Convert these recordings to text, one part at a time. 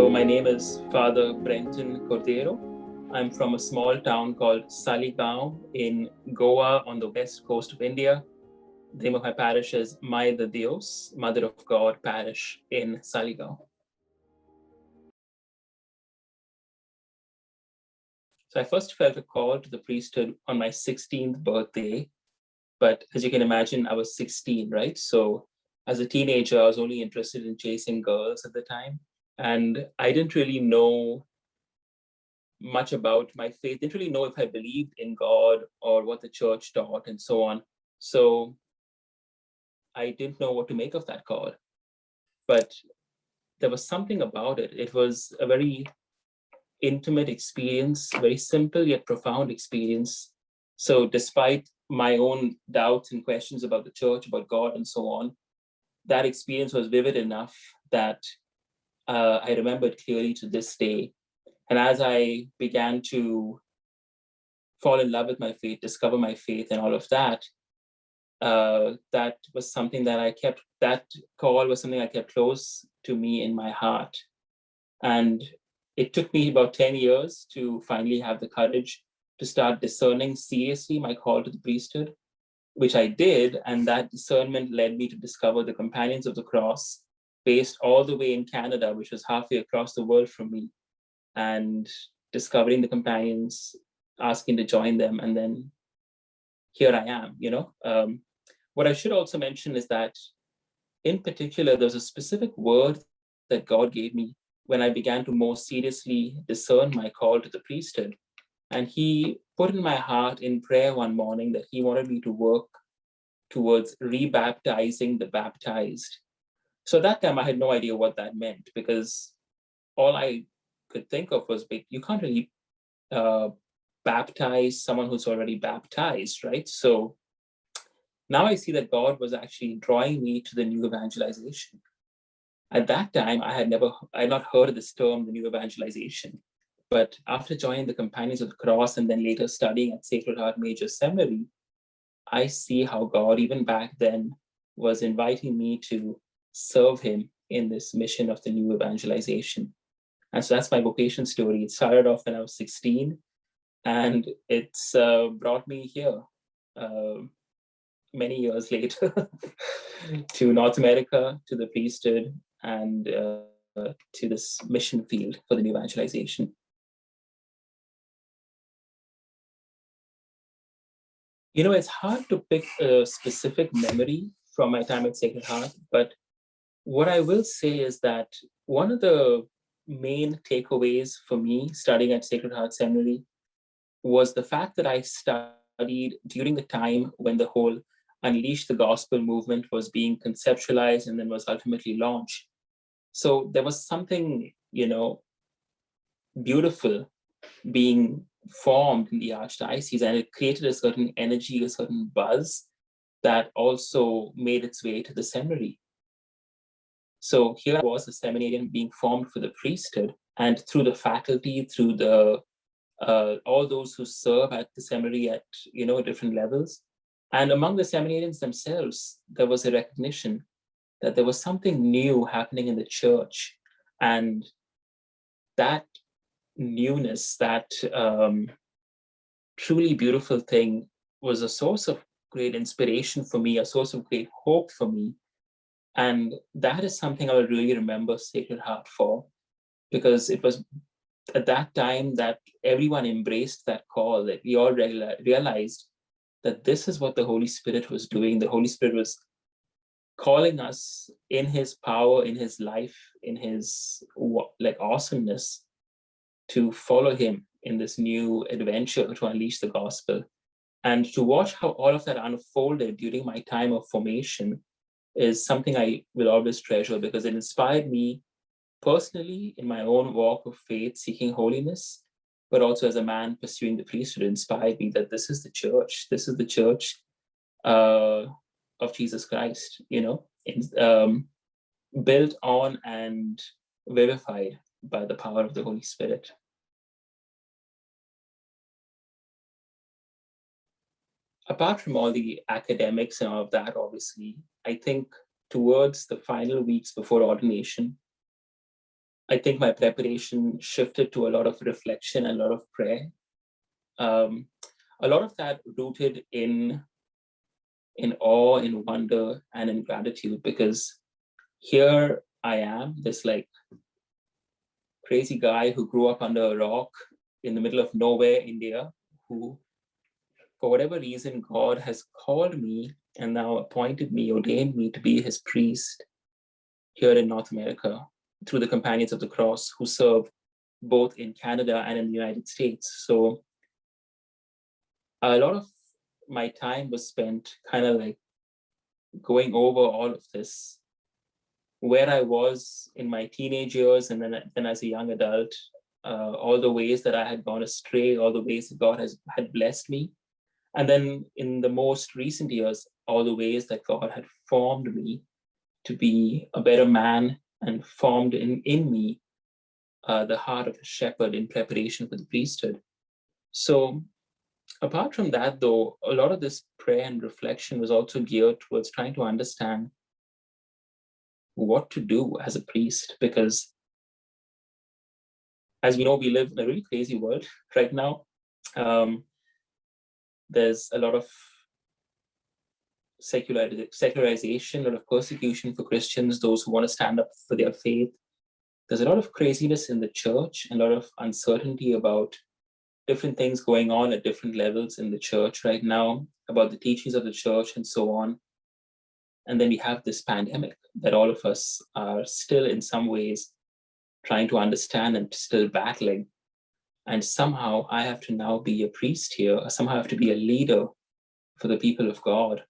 So my name is Father Brenton Cordeiro. I'm from a small town called Saligaon in Goa on the west coast of India. The name of my parish is Mãe de Deus, Mother of God Parish in Saligaon. So I first felt a call to the priesthood on my 16th birthday. But as you can imagine, I was 16, right? So as a teenager, I was only interested in chasing girls at the time. And I didn't really know much about my faith, didn't really know if I believed in God or what the church taught and so on. So I didn't know what to make of that call. But there was something about it. It was a very intimate experience, very simple yet profound experience. So despite my own doubts and questions about the church, about God and so on, that experience was vivid enough that I remember it clearly to this day. And as I began to fall in love with my faith, discover my faith and all of that, that was something that call was something I kept close to me in my heart. And it took me about 10 years to finally have the courage to start discerning seriously my call to the priesthood, which I did. And that discernment led me to discover the Companions of the Cross, based all the way in Canada, which was halfway across the world from me, and discovering the Companions, asking to join them, and then here I am. What I should also mention is that, in particular, there's a specific word that God gave me when I began to more seriously discern my call to the priesthood. And he put in my heart in prayer one morning that he wanted me to work towards rebaptizing the baptized. So at that time, I had no idea what that meant, because all I could think of was, you can't really baptize someone who's already baptized, right? So now I see that God was actually drawing me to the new evangelization. At that time, I had not heard of this term, the new evangelization. But after joining the Companions of the Cross and then later studying at Sacred Heart Major Seminary, I see how God, even back then, was inviting me to serve him in this mission of the new evangelization. And so that's my vocation story. It started off when I was 16, and it's brought me here many years later to North America, to the priesthood, and to this mission field for the new evangelization. It's hard to pick a specific memory from my time at Sacred Heart, but what I will say is that one of the main takeaways for me studying at Sacred Heart Seminary was the fact that I studied during the time when the whole Unleash the Gospel movement was being conceptualized and then was ultimately launched. So there was something, beautiful being formed in the Archdiocese, and it created a certain energy, a certain buzz that also made its way to the seminary. So here I was, a seminarian being formed for the priesthood, and through the faculty, through the all those who serve at the seminary at different levels, and among the seminarians themselves, there was a recognition that there was something new happening in the church, and that newness, that truly beautiful thing, was a source of great inspiration for me, a source of great hope for me. And that is something I will really remember Sacred Heart for, because it was at that time that everyone embraced that call, that we all realized that this is what the Holy Spirit was doing. The Holy Spirit was calling us in his power, in his life, in his awesomeness, to follow him in this new adventure to unleash the gospel. And to watch how all of that unfolded during my time of formation is something I will always treasure, because it inspired me personally in my own walk of faith, seeking holiness, but also as a man pursuing the priesthood. Inspired me that this is the church. This is the church of Jesus Christ, built on and vivified by the power of the Holy Spirit. Apart from all the academics and all of that, obviously, I think towards the final weeks before ordination, I think my preparation shifted to a lot of reflection and a lot of prayer. A lot of that rooted in awe, in wonder, and in gratitude, because here I am, this like crazy guy who grew up under a rock in the middle of nowhere, India, who, for whatever reason, God has called me and now appointed me, ordained me to be his priest here in North America through the Companions of the Cross, who serve both in Canada and in the United States. So a lot of my time was spent kind of like going over all of this, where I was in my teenage years, and then as a young adult, all the ways that I had gone astray, all the ways that God had blessed me. And then in the most recent years, all the ways that God had formed me to be a better man and formed in me the heart of a shepherd in preparation for the priesthood. So apart from that, though, a lot of this prayer and reflection was also geared towards trying to understand what to do as a priest, because as we know, we live in a really crazy world right now. There's a lot of secularization, a lot of persecution for Christians, those who want to stand up for their faith. There's a lot of craziness in the church, and a lot of uncertainty about different things going on at different levels in the church right now, about the teachings of the church and so on. And then we have this pandemic that all of us are still in some ways trying to understand and still battling. And somehow I have to now be a priest here, or somehow I have to be a leader for the people of God.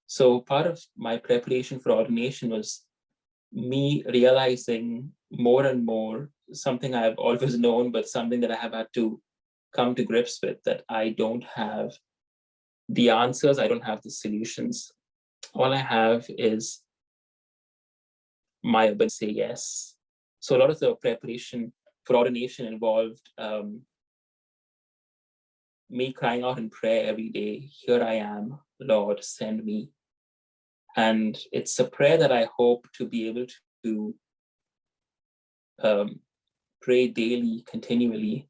So part of my preparation for ordination was me realizing more and more something I've always known, but something that I have had to come to grips with, that I don't have the answers, I don't have the solutions. All I have is my ability to say yes. So a lot of the preparation for ordination involved me crying out in prayer every day, "Here I am, Lord, send me." And it's a prayer that I hope to be able to pray daily, continually,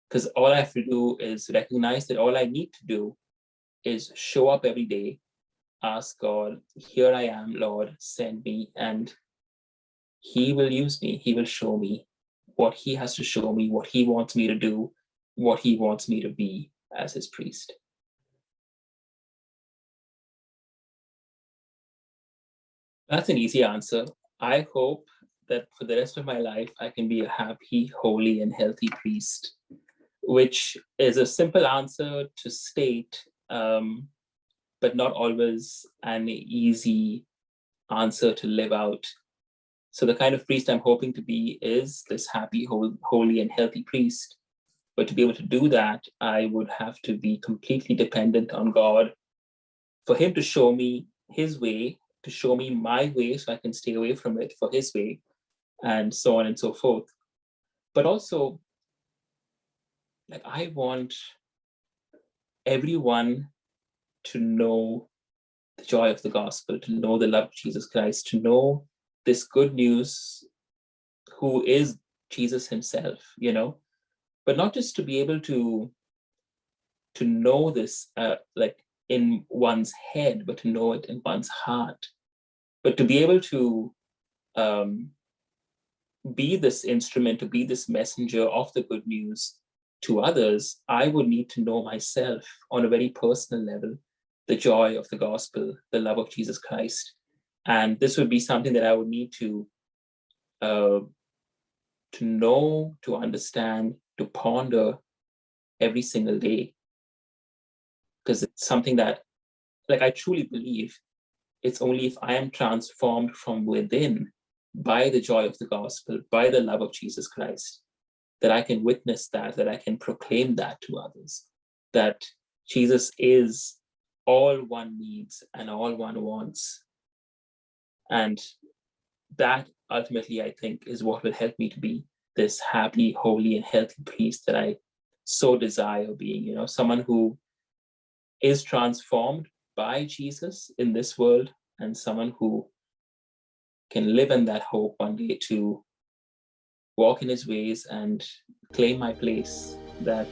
because all I have to do is recognize that all I need to do is show up every day, ask God, "Here I am, Lord, send me," and he will use me. He will show me what he has to show me, what he wants me to do, what he wants me to be as his priest. That's an easy answer. I hope that for the rest of my life, I can be a happy, holy, and healthy priest, which is a simple answer to state, but not always an easy answer to live out. So the kind of priest I'm hoping to be is this happy, holy, and healthy priest. But to be able to do that, I would have to be completely dependent on God for him to show me his way, to show me my way so I can stay away from it for his way, and so on and so forth. But also, like, I want everyone to know the joy of the gospel, to know the love of Jesus Christ, to know this good news, who is Jesus himself, you know, but not just to be able to know this like in one's head, but to know it in one's heart, but to be able to be this instrument, to be this messenger of the good news to others. I would need to know myself on a very personal level the joy of the gospel, the love of Jesus Christ. And this would be something that I would need to know, to understand, to ponder every single day. Because it's something that, like, I truly believe it's only if I am transformed from within by the joy of the gospel, by the love of Jesus Christ, that I can witness that I can proclaim that to others, that Jesus is all one needs and all one wants. And that ultimately, I think, is what will help me to be this happy, holy, and healthy priest that I so desire being, you know, someone who is transformed by Jesus in this world, and someone who can live in that hope one day to walk in his ways and claim my place that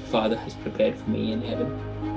Father has prepared for me in heaven.